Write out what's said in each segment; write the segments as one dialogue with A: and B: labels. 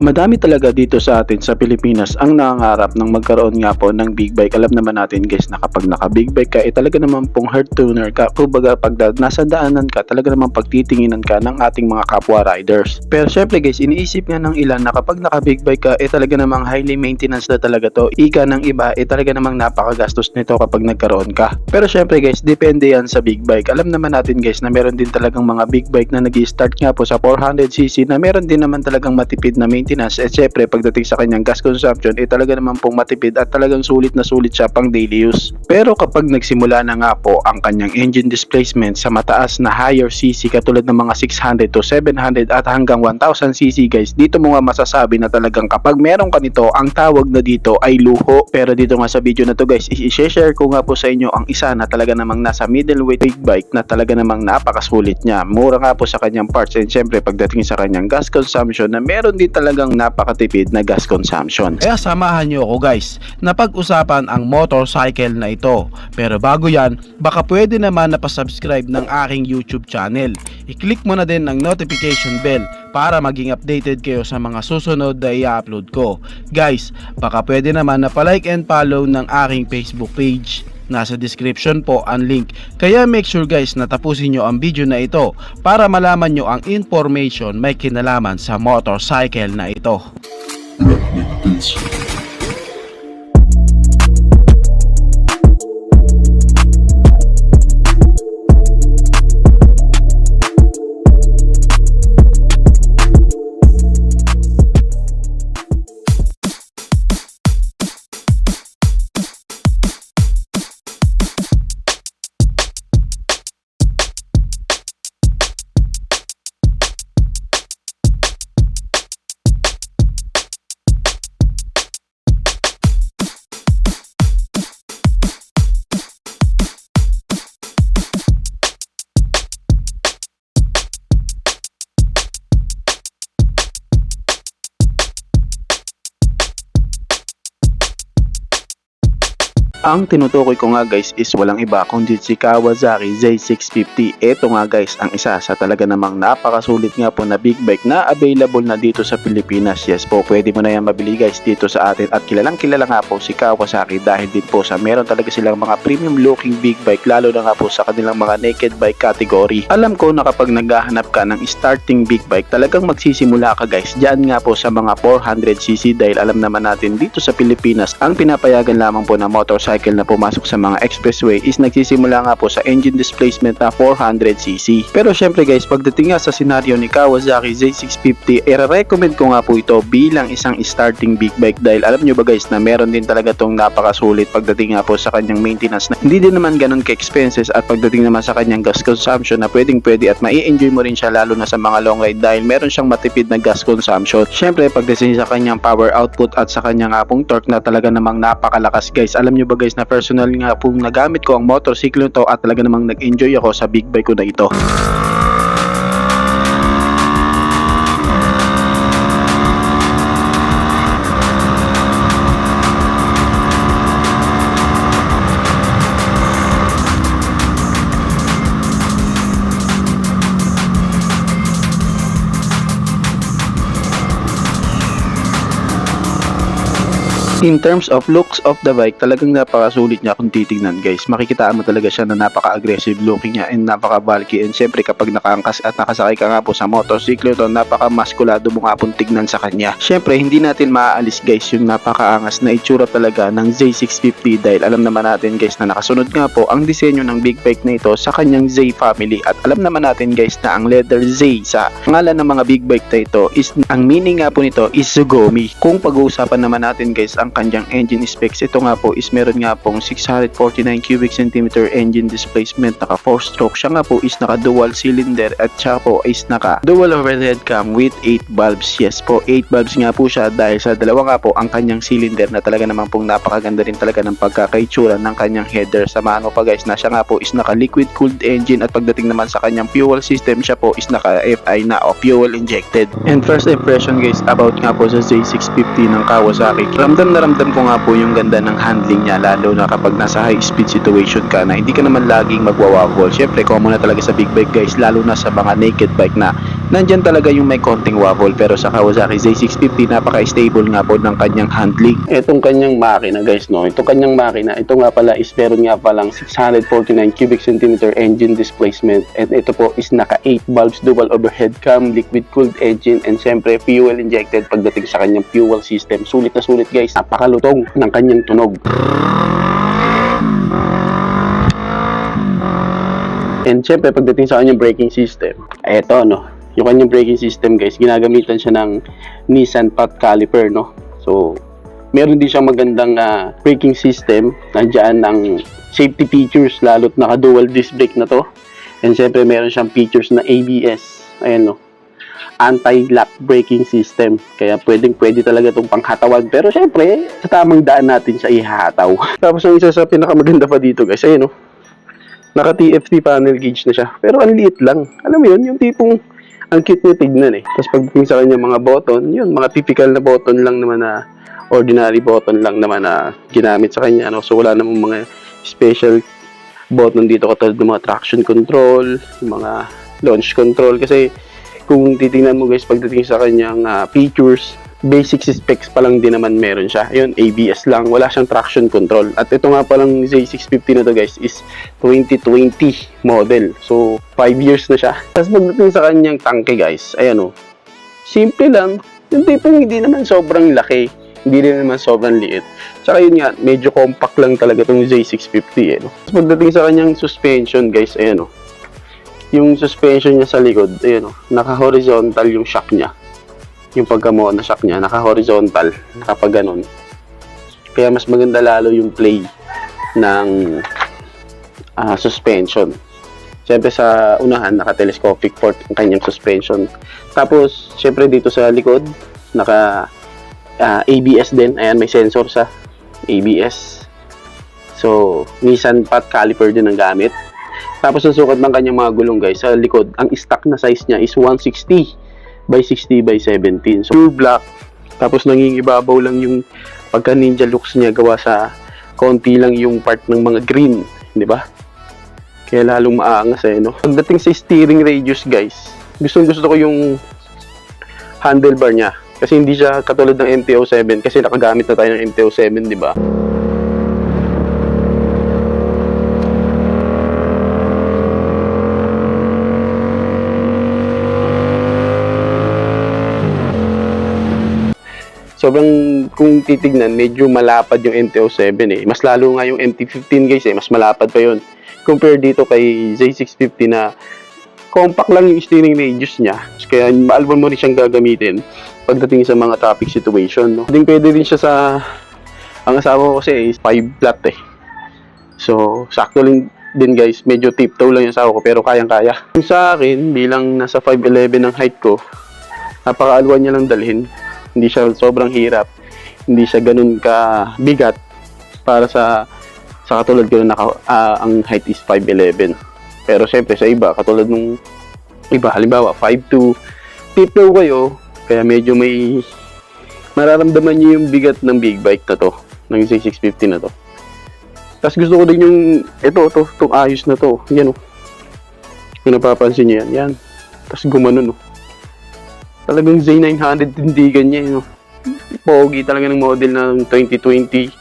A: Madami talaga dito sa atin sa Pilipinas ang nangangarap ng magkaroon nga po ng big bike. Alam naman natin guys na kapag naka big bike ka, talaga naman pong heart tuner ka. Kumbaga pag nasa daanan ka, talaga naman pagtitinginan ka ng ating mga kapwa riders. Pero syempre guys, iniisip nga ng ilan na kapag naka big bike ka, talaga namang highly maintenance na talaga to. Ika ng iba, talaga namang napakagastos nito kapag nagkaroon ka. Pero syempre guys, depende yan sa big bike. Alam naman natin guys na meron din talagang mga big bike na nag-start nga po sa 400cc na meron din naman talagang matipid na maintenance. Syempre pagdating sa kanyang gas consumption talaga naman pong matipid at talagang sulit na sulit siya pang daily use. Pero kapag nagsimula na nga po ang kanyang engine displacement sa mataas na higher cc katulad ng mga 600 to 700 at hanggang 1000cc guys, dito mo nga masasabi na talagang kapag meron ka nito, ang tawag na dito ay luho. Pero dito nga sa video na to guys, i-share ko nga po sa inyo ang isa na talaga namang nasa middleweight big bike na talaga namang napakasulit niya. Mura nga po sa kanyang parts and syempre pagdating sa kanyang gas consumption na meron din talagang napakatipid na gas consumption. Kaya samahan nyo ako guys na pag-usapan ang motorcycle na ito. Pero bago yan, baka pwede naman na pa-subscribe ng aking YouTube channel. I-click mo na din ang notification bell para maging updated kayo sa mga susunod na i-upload ko. Guys, baka pwede naman na pa-like and follow ng aking Facebook page. Nasa description po ang link. Kaya make sure guys na tapusin nyo ang video na ito para malaman nyo ang information may kinalaman sa motorcycle na ito. Ang tinutukoy ko nga guys is walang iba kundi si Kawasaki Z650. Ito nga guys ang isa sa talaga namang napakasulit nga po na big bike na available na dito sa Pilipinas. Yes po, pwede mo na yan mabili guys dito sa atin at kilalang kilala nga po si Kawasaki dahil din po sa meron talaga silang mga premium looking big bike lalo na nga po sa kanilang mga naked bike category. Alam ko na kapag naghahanap ka ng starting big bike talagang magsisimula ka guys dyan nga po sa mga 400cc dahil alam naman natin dito sa Pilipinas ang pinapayagan lamang po na motorcycle na pumasok sa mga expressway is nagsisimula nga po sa engine displacement na 400cc. Pero syempre guys, pagdating nga sa senaryo ni Kawasaki Z650, i-recommend ko nga po ito bilang isang starting big bike dahil alam nyo ba guys na meron din talaga tong napakasulit pagdating nga po sa kanyang maintenance na hindi din naman ganun ka-expenses at pagdating naman sa kanyang gas consumption na pwede at mai-enjoy mo rin siya lalo na sa mga long ride dahil meron siyang matipid na gas consumption. Syempre pagdating sa kanyang power output at sa kanyang apong torque na talaga namang napakalakas guys. Alam nyo ba guys na personal nga po nagamit ko ang motorsiklo to at talaga namang nag-enjoy ako sa big bike ko na ito. In terms of looks of the bike, talagang napakasulit niya kung titignan guys. Makikitaan mo talaga siya na napaka-aggressive looking niya and napaka-bulky. And syempre kapag nakaangkas at nakasakay ka nga po sa motorsiklo to, napaka-maskulado mo nga pong tignan sa kanya. Syempre hindi natin maaalis guys yung napakaangas na itsura talaga ng Z650 dahil alam naman natin guys na nakasunod nga po ang disenyo ng big bike na ito sa kanyang Z family. At alam naman natin guys na ang letter Z sa pangalan ng mga big bike na ito is, ang meaning nga po nito is Sugomi. Kung pag-uusapan naman natin guys ang kanyang engine specs, ito nga po is meron nga pong 649 cubic centimeter engine displacement, naka 4 stroke siya nga po, is naka dual cylinder at siya po is naka dual overhead cam with 8 valves. Yes po, 8 valves nga po siya dahil sa dalawa nga po ang kanyang cylinder na talaga naman pong napakaganda rin talaga ng pagkakaitsura ng kanyang header. Samahan mo pa guys na siya nga po is naka liquid cooled engine at pagdating naman sa kanyang fuel system, siya po is naka FI na o fuel injected. And first impression guys about nga po sa Z650 ng Kawasaki, ramdam ko nga po yung ganda ng handling niya lalo na kapag nasa high speed situation ka na hindi ka naman laging magwawabol. Syempre common na talaga sa big bike guys lalo na sa mga naked bike na Nandyan talaga yung may konting wobble, pero sa Kawasaki Z650 napaka-stable nga po ng kanyang handling. Itong kanyang makina guys, no, itong kanyang makina, ito nga pala is meron nga palang 649 cubic centimeter engine displacement, and ito po is naka 8 valves, dual overhead cam, liquid cooled engine, and syempre fuel injected pagdating sa kanyang fuel system. Sulit na sulit guys, napakalutong ng kanyang tunog. And syempre pagdating sa kanyang braking system, eto no, yung kanyang braking system guys, ginagamitan siya ng Nissan Path Caliper, no. So meron din siyang magandang braking system. Nandiyan ng safety features, lalo't naka dual disc brake na to. And syempre meron siyang features na ABS, ayan no, anti-lock braking system. Kaya pwede talaga itong panghatawan. Pero syempre sa tamang daan natin siya ihahataw. Tapos ang isa sa pinakamaganda pa dito guys, ayan no, naka TFT panel gauge na siya. Pero ang liit lang. Alam mo yun, yung tipong ang cute niya tignan eh. Tapos pagdating sa kanya mga button, yun, mga typical na button lang naman na ordinary button lang naman na ginamit sa kanya. No? So wala namang mga special button dito katulad ng mga traction control, mga launch control. Kasi kung titingnan mo guys, pagdating sa kanyang features, basic specs pa lang din naman meron siya. Yun, ABS lang, wala siyang traction control. At ito nga palang Z650 na to guys is 2020 model. So 5 years na siya. Tapos pagdating sa kanyang tangke guys, ayan o, simple lang. Yung tipong hindi naman sobrang laki, hindi rin naman sobrang liit. Tsaka yun nga, medyo compact lang talaga itong Z650 eh. No? Tapos pagdating sa kanyang suspension guys, ayan o, yung suspension niya sa likod, ayan o, naka-horizontal yung shock niya. Yung pagkamo na shock niya, naka-horizontal, nakapag-ganon. Kaya mas maganda lalo yung play ng suspension. Siyempre sa unahan, naka-telescopic port ang kanyang suspension. Tapos, siyempre dito sa likod, naka ABS din. Ayan, may sensor sa ABS. So, Nissan Path Caliper din ang gamit. Tapos, ang sukat ng kanyang mga gulong guys, sa likod, ang stock na size niya is 160 by 60 by 17. So, pure black. Tapos nangingibabaw lang yung pagka ninja looks niya, gawa sa konti lang yung part ng mga green, di ba? Kaya lalong maangas eh, no? Pagdating sa steering radius, guys, gusto ko yung handlebar niya. Kasi hindi siya katulad ng MT-07 kasi nakagamit na tayo ng MT-07, di ba? Sobrang, kung titignan, medyo malapad yung MT-07 eh. Mas lalo nga yung MT-15 guys eh, mas malapad pa yun. Compare dito kay Z650 na compact lang yung steering radius niya. Kaya maalban mo rin siyang gagamitin pagdating sa mga traffic situation. No? Pwede din siya sa, ang asawa ko kasi is 5 flat eh. So, sakto lang din guys, medyo tiptoe lang yung asawa ko pero kayang-kaya. Sa akin, bilang nasa 5'11 ang height ko, napakaalwan niya lang dalhin. Hindi siya sobrang hirap, hindi siya ganun ka bigat para sa katulad ko na ang height is 5'11. Pero syempre sa iba, katulad nung iba, halimbawa 5'2", tiptoe kayo, kaya medyo may mararamdaman niyo yung bigat ng big bike na to, ng Z650 na to. Tapos gusto ko din yung itong ayos na to, yan o. Kung napapansin niyo yan. Tapos gumanon o. Talagang Z900 tindigan niya, no? Pogi talaga ng model ng 2020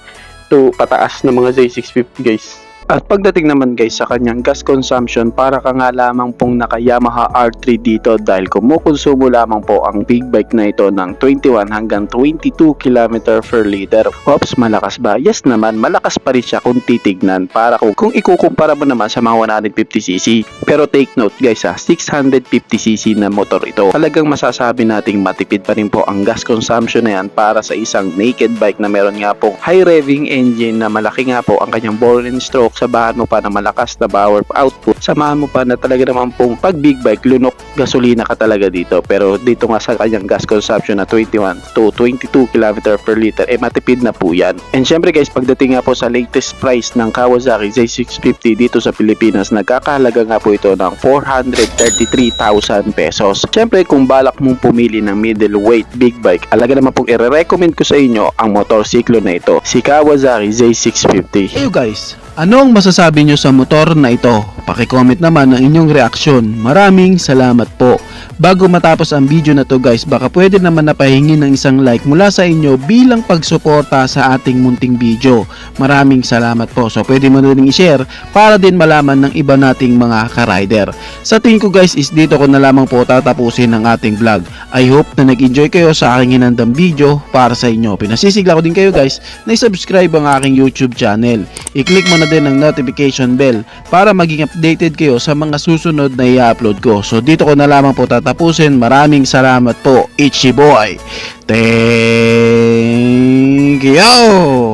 A: to pataas na mga Z650 guys. At pagdating naman guys sa kanyang gas consumption, para ka nga lamang pong naka Yamaha R3 dito dahil kumukonsumo lamang po ang big bike na ito ng 21 hanggang 22 km per liter. Oops, malakas ba? Yes naman, malakas pa rin siya kung titignan para kung ikukumpara mo naman sa mga 150cc. Pero take note guys 650cc na motor ito. Talagang masasabi nating matipid pa rin po ang gas consumption na yan para sa isang naked bike na meron nga po high revving engine na malaki nga po ang kanyang ball and stroke. Sabahan mo pa na malakas na power output, samahan mo pa na talaga naman pong pag big bike, lunok gasolina ka talaga dito. Pero dito nga sa kanyang gas consumption na 21 to 22 km per liter, matipid na po yan. And syempre guys, pagdating nga po sa latest price ng Kawasaki Z650 dito sa Pilipinas, nagkakahalaga nga po ito ng 433,000 pesos. Syempre kung balak mong pumili ng middleweight big bike, alaga naman pong i-recommend ko sa inyo ang motorsiklo na ito, si Kawasaki Z650.
B: Hey you guys,
A: Anong masasabi nyo sa motor na ito? Paki-comment naman ang inyong reaksyon. Maraming salamat po. Bago matapos ang video na to guys, baka pwede naman napahingi ng isang like mula sa inyo bilang pagsuporta sa ating munting video. Maraming salamat po. So pwede mo na rin i-share para din malaman ng iba nating mga ka-rider. Sa tingin ko guys is dito ko na lamang po tatapusin ang ating vlog. I hope na nag-enjoy kayo sa aking hinandang video para sa inyo. Pinasisigla ko din kayo guys na i-subscribe ang aking YouTube channel. I-click mo na din ang notification bell para maging updated kayo sa mga susunod na i-upload ko. So dito ko na lamang po tatapusin. Maraming salamat po. Ichi boy. Thank you.